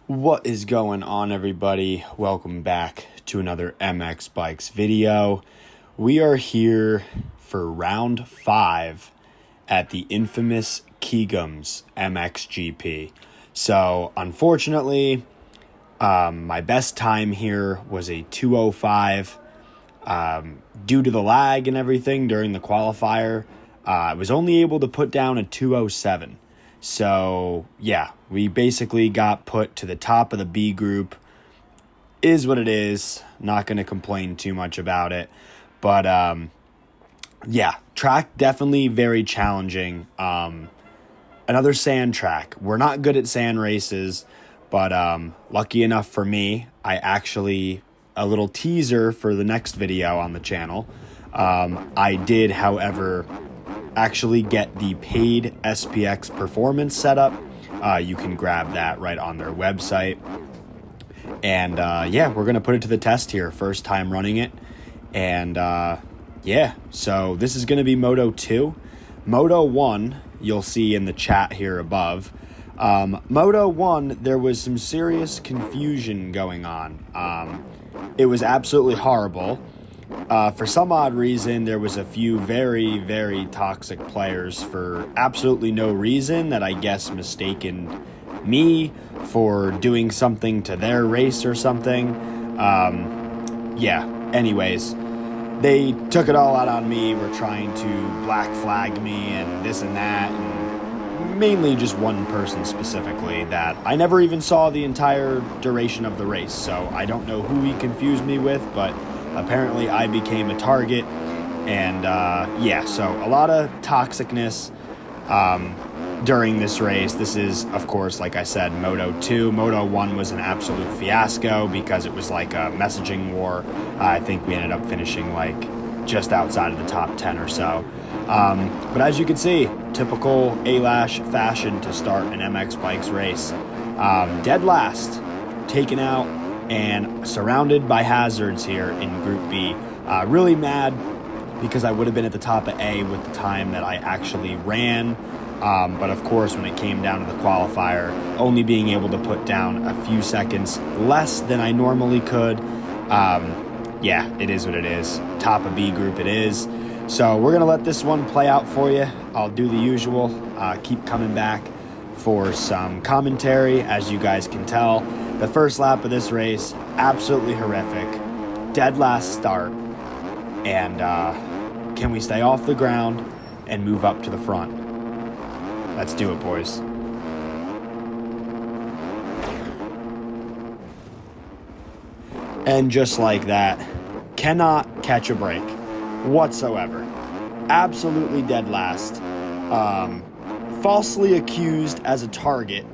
What is going on, everybody? Welcome back to another Mxbikes video. We are here for round 5 at the infamous Kegums MXGP. So, unfortunately, my best time here was a 2:05. Due to the lag and everything during the qualifier, I was only able to put down a 2:07. So, yeah, we basically got put to the top of the B group. Is what it is. Not going to complain too much about it. But, yeah, track definitely very challenging. Another sand track. We're not good at sand races, but lucky enough for me, a little teaser for the next video on the channel. I did, however, actually get the paid SPX performance setup. You can grab that right on their website. And yeah, we're going to put it to the test here. First time running it. And yeah, so this is going to be Moto 2. Moto 1, you'll see in the chat here above. Moto 1, there was some serious confusion going on. It was absolutely horrible. For some odd reason, there was a few very, very toxic players for absolutely no reason that I guess mistaken me for doing something to their race or something. Yeah, anyways, they took it all out on me, were trying to black flag me and this and that, and mainly just one person specifically that I never even saw the entire duration of the race, so I don't know who he confused me with, but apparently I became a target. And yeah, so a lot of toxicness during this race. This is, of course, like I said, Moto 2. Moto 1 was an absolute fiasco because it was like a messaging war. I think we ended up finishing like just outside of the top 10 or so. But as you can see, typical A-Lash fashion to start an MXBikes race. Dead last, taken out and surrounded by hazards here in Group B. Really mad because I would have been at the top of A with the time that I actually ran. But of course, when it came down to the qualifier, only being able to put down a few seconds less than I normally could. Yeah, it is what it is. Top of B group it is. So we're going to let this one play out for you. I'll do the usual. Keep coming back for some commentary. As you guys can tell, the first lap of this race, absolutely horrific. Dead last start. And can we stay off the ground and move up to the front? Let's do it, boys. And just like that, cannot catch a break whatsoever. Absolutely dead last. Falsely accused as a target.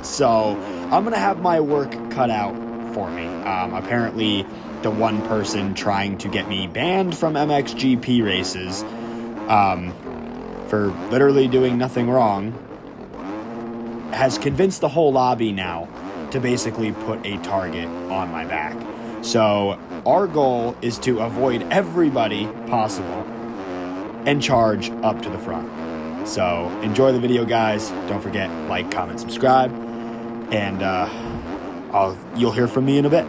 So I'm going to have my work cut out for me. Apparently, the one person trying to get me banned from MXGP races for literally doing nothing wrong has convinced the whole lobby now to basically put a target on my back. So our goal is to avoid everybody possible and charge up to the front. So enjoy the video, guys. Don't forget, like, comment, subscribe, and you'll hear from me in a bit.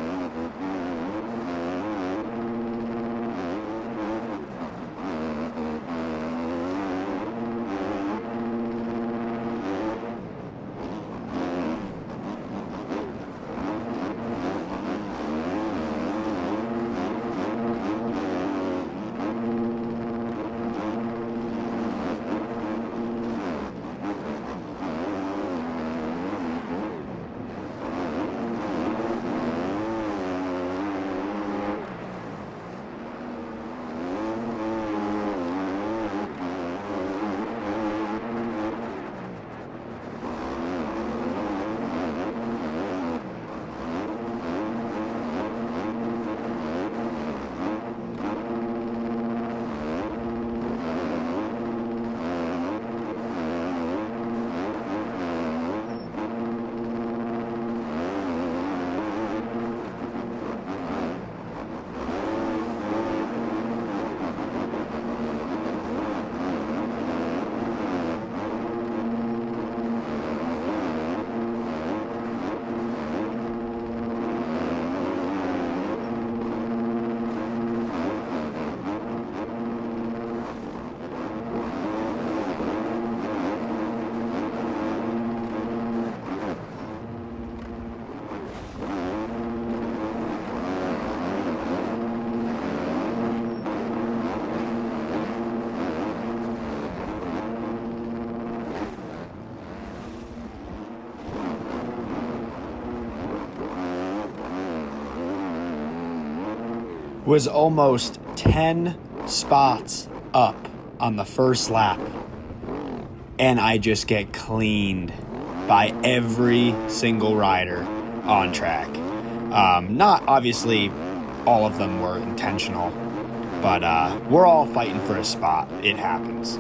Was almost 10 spots up on the first lap, and I just get cleaned by every single rider on track. Not obviously all of them were intentional, but we're all fighting for a spot. It happens.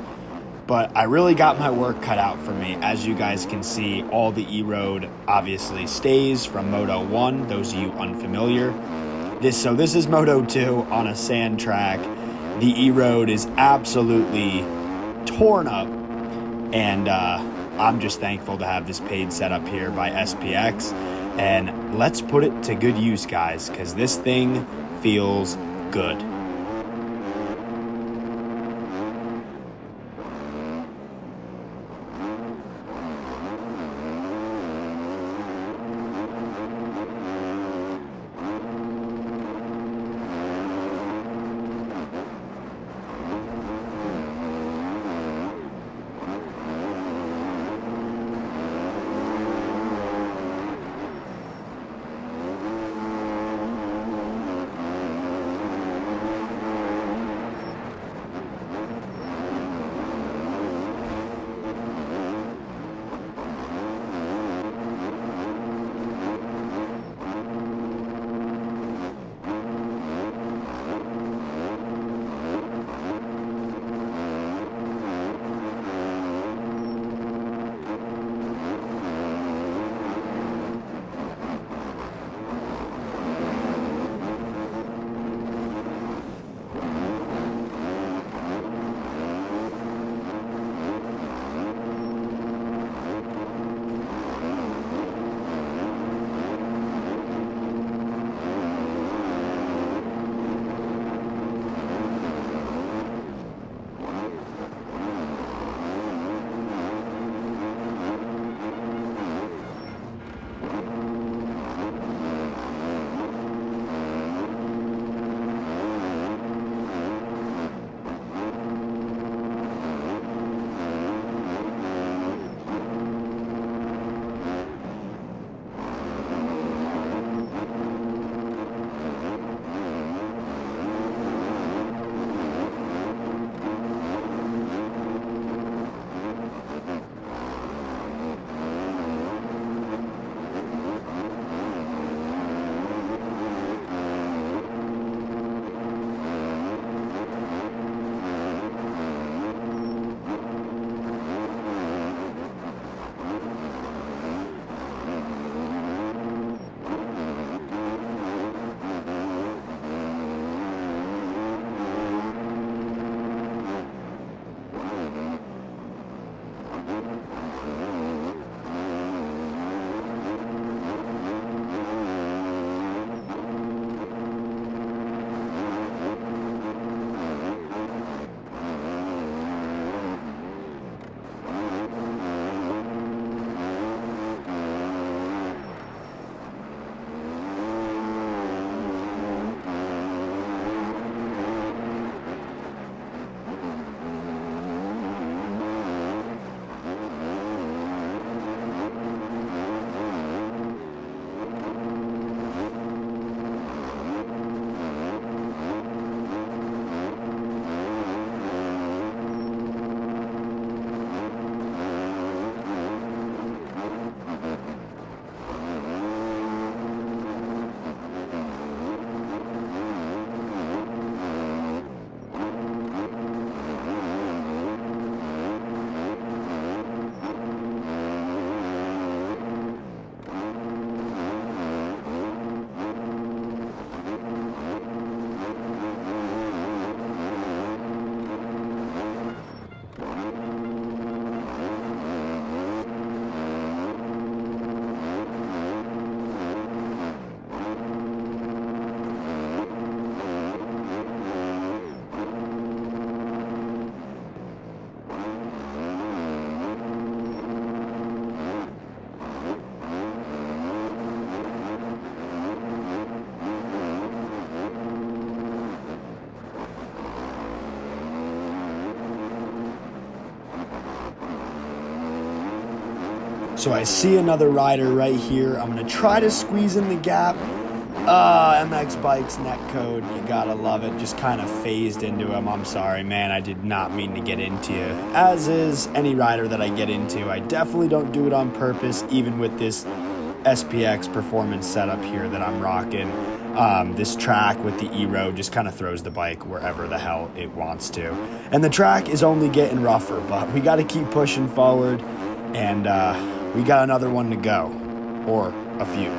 But I really got my work cut out for me. As you guys can see, all the E-Road obviously stays from Moto 1, those of you unfamiliar. This is Moto 2 on a sand track. The E-Road is absolutely torn up, and I'm just thankful to have this paid setup here by SPX. And let's put it to good use, guys, because this thing feels good. So I see another rider right here. I'm going to try to squeeze in the gap. Mxbikes netcode, you gotta love it. Just kind of phased into him. I'm sorry, man. I did not mean to get into you. As is any rider that I get into. I definitely don't do it on purpose, even with this SPX performance setup here that I'm rocking. This track with the E-Road just kind of throws the bike wherever the hell it wants to. And the track is only getting rougher, but we got to keep pushing forward, and we got another one to go, or a few.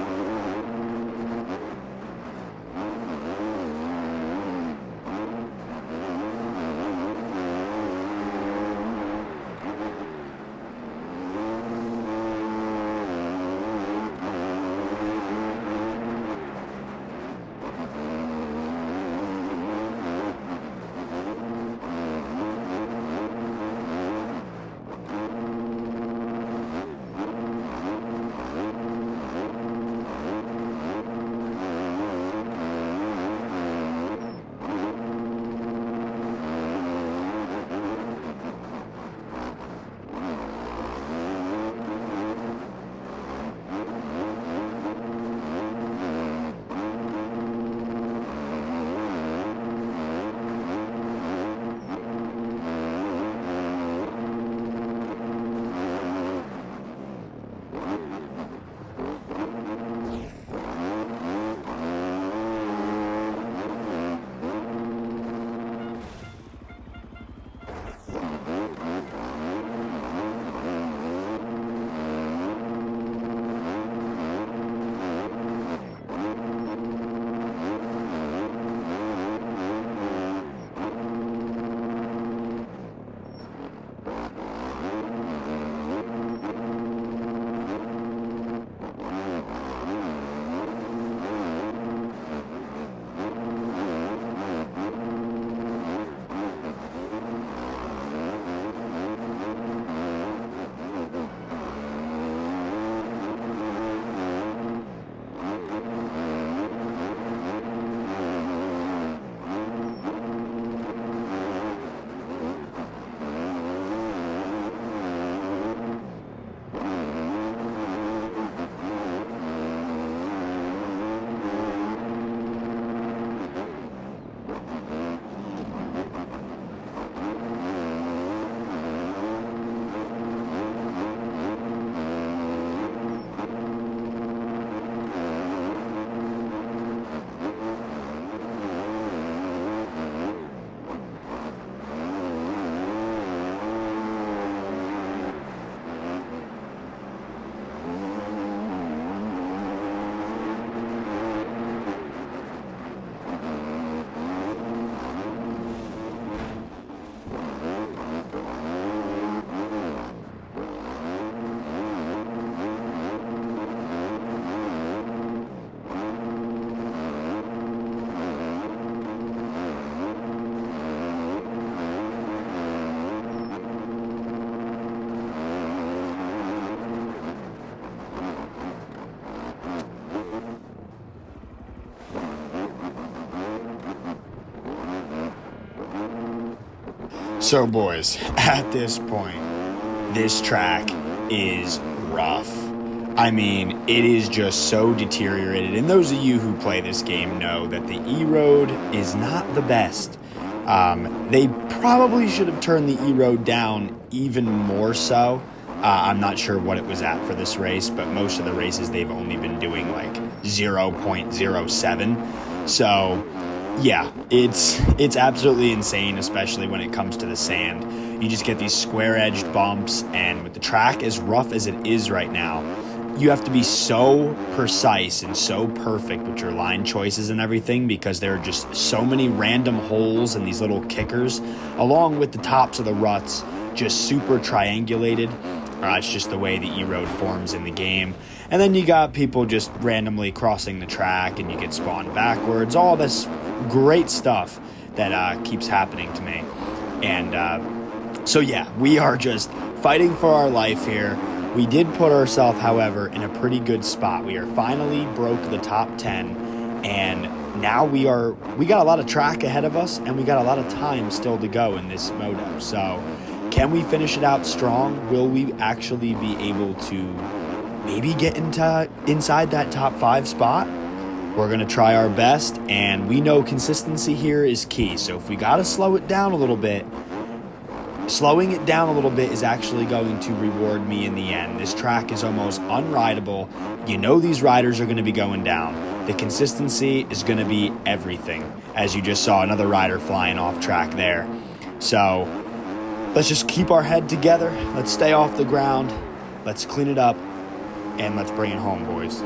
So boys, at this point, this track is rough. I mean, it is just so deteriorated. And those of you who play this game know that the E-Road is not the best. They probably should have turned the E-Road down even more so. I'm not sure what it was at for this race, but most of the races they've only been doing like 0.07. So yeah, it's absolutely insane, especially when it comes to the sand. You just get these square-edged bumps, and with the track as rough as it is right now, you have to be so precise and so perfect with your line choices and everything, because there are just so many random holes and these little kickers, along with the tops of the ruts, just super triangulated. It's just the way the E-Road forms in the game. And then you got people just randomly crossing the track, and you get spawned backwards. All this great stuff that keeps happening to me. And so yeah, we are just fighting for our life here. We did put ourselves, however, in a pretty good spot. We are finally broke the top 10, and now we got a lot of track ahead of us, and we got a lot of time still to go in this moto. So can we finish it out strong? Will we actually be able to maybe get inside that top 5 spot? We're going to try our best, and we know consistency here is key. So if we got to slow it down a little bit, slowing it down a little bit is actually going to reward me in the end. This track is almost unrideable. You know these riders are going to be going down. The consistency is going to be everything, as you just saw another rider flying off track there. So let's just keep our head together. Let's stay off the ground. Let's clean it up, and let's bring it home, boys.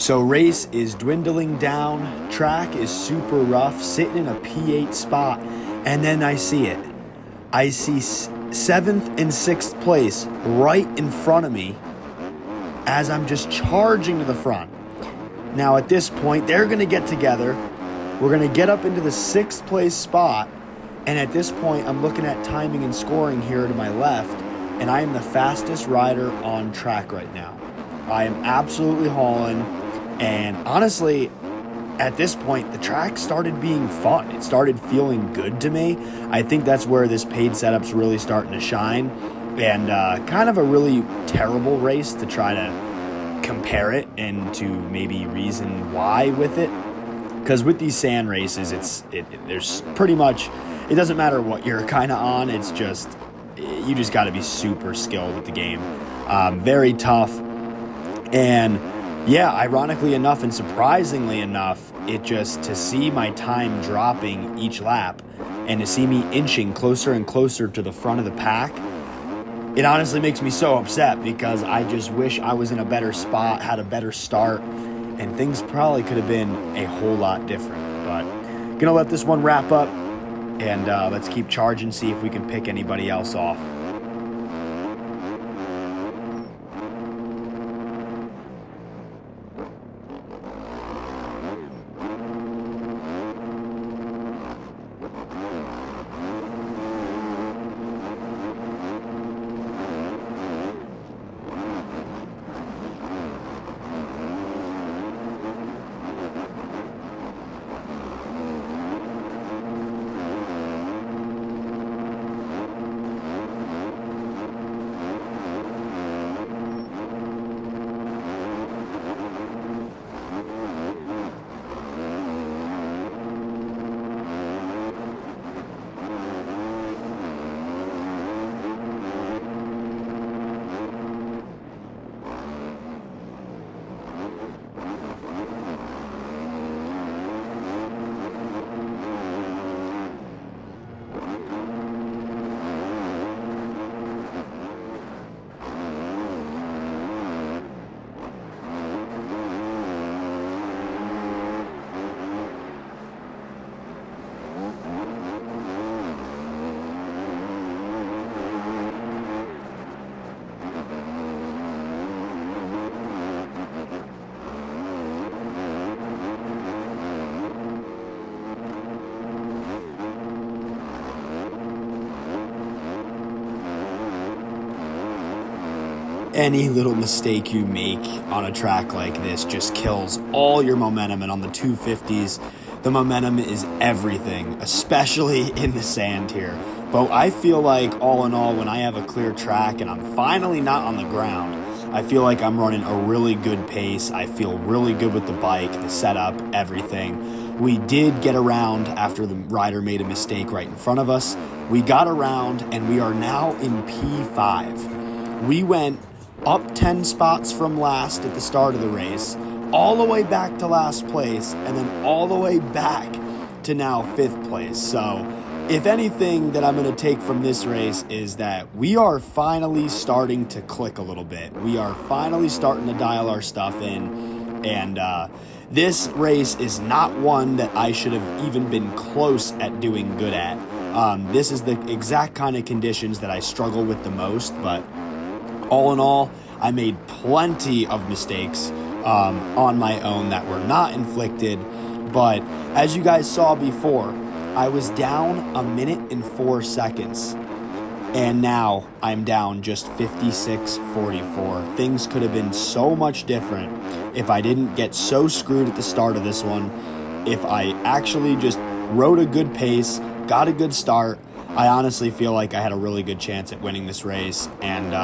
So race is dwindling down, track is super rough, sitting in a P8 spot, and then I see it. I see 7th and 6th place right in front of me as I'm just charging to the front. Now at this point, they're going to get together. We're going to get up into the 6th place spot, and at this point, I'm looking at timing and scoring here to my left, and I am the fastest rider on track right now. I am absolutely hauling, and honestly, at this point, the track started being fun. It started feeling good to me. I think that's where this paid setup's really starting to shine. And kind of a really terrible race to try to compare it and to maybe reason why with it. Because with these sand races, there's pretty much, it doesn't matter what you're kind of on. It's just, you just got to be super skilled with the game. Very tough. And yeah, ironically enough and surprisingly enough, it just, to see my time dropping each lap and to see me inching closer and closer to the front of the pack, it honestly makes me so upset, because I just wish I was in a better spot, had a better start, and things probably could have been a whole lot different. But gonna let this one wrap up, and let's keep charging, see if we can pick anybody else off. Any little mistake you make on a track like this just kills all your momentum, and on the 250s, the momentum is everything, especially in the sand here. But I feel like, all in all, when I have a clear track and I'm finally not on the ground, I feel like I'm running a really good pace. I feel really good with the bike, the setup, everything. We did get around after the rider made a mistake right in front of us. We got around, and we are now in P5. We went up 10 spots from last at the start of the race, all the way back to last place, and then all the way back to now 5th place. So if anything that I'm going to take from this race is that we are finally starting to click a little bit. We are finally starting to dial our stuff in, and this race is not one that I should have even been close at doing good at. This is the exact kind of conditions that I struggle with the most, but all in all, I made plenty of mistakes on my own that were not inflicted. But as you guys saw before, I was down 1 minute and 4 seconds. And now I'm down just 56.44. Things could have been so much different if I didn't get so screwed at the start of this one. If I actually just rode a good pace, got a good start, I honestly feel like I had a really good chance at winning this race. And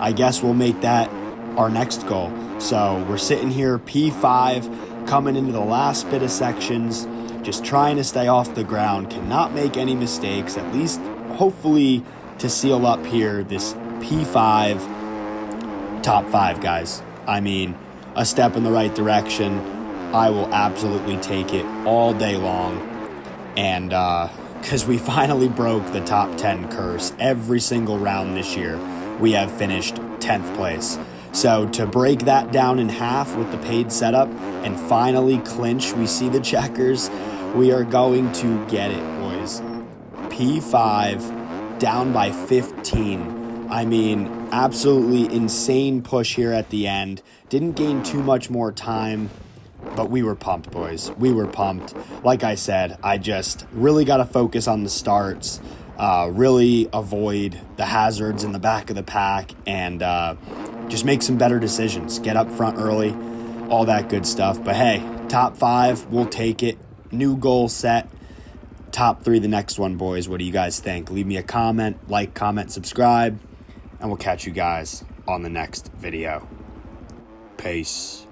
I guess we'll make that our next goal. So we're sitting here, P5, coming into the last bit of sections, just trying to stay off the ground, cannot make any mistakes, at least hopefully to seal up here this P5 top 5, guys. I mean, a step in the right direction. I will absolutely take it all day long. And because we finally broke the top 10 curse every single round this year, we have finished 10th place. So to break that down in half with the paid setup and finally clinch, we see the checkers, we are going to get it, boys. P5 down by 15. I mean, absolutely insane push here at the end. Didn't gain too much more time, but we were pumped, boys. We were pumped. Like I said, I just really got to focus on the starts, really avoid the hazards in the back of the pack, and just make some better decisions. Get up front early, all that good stuff. But hey, Top 5, we'll take it. New goal set. Top 3 the next one, boys. What do you guys think? Leave me a comment, like, comment, subscribe, and we'll catch you guys on the next video. Peace.